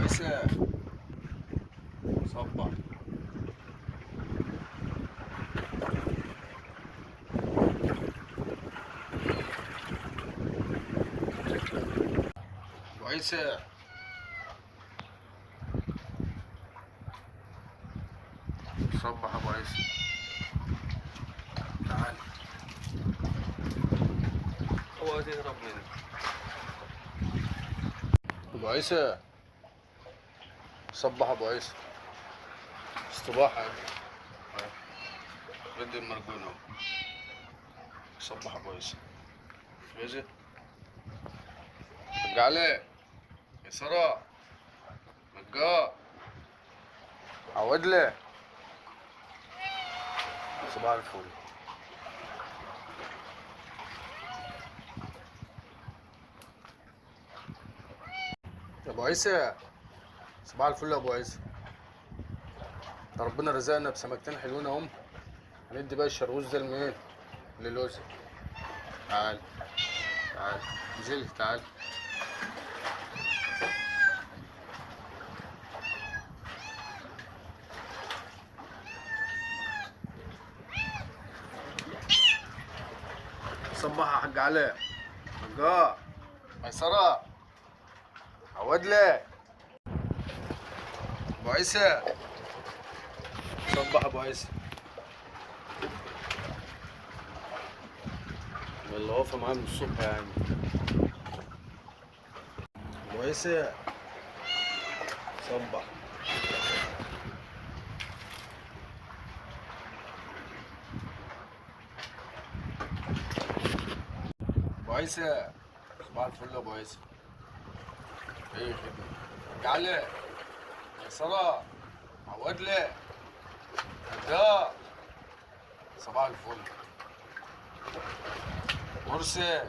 كويسة. صبح. كويسة. صبح يا كويسة. تعال. هو تهرب منك. كويسة. صبح يا كويسة. استباحة يا ابني. رد المرجون اهو. صبح يا كويسة. كويسة. رجع عليه. يا سارة. رجاء. عود لي. صباح الفل. يا ابو عيسى. صباح الفل يا ابو عيسى. ربنا رزقنا بسمكتين حلوين اهم. هندي بقى الشرغوز ده لمين؟ للوزة. تعال. تعال. انزل تعال. صبح يا حاج علاء. رجاء. ميسرة. عود لي. ابو عيسى. صبح ابو عيسى. والله واقفة معايا من الصبح يعني. ابو عيسى. صبح. ابو عيسى. صباح الفل يا ابو عيسى. ايه خدمة. حاج علاء. ميسرة. عود لي. رجاء. صباح الفل. مرسي.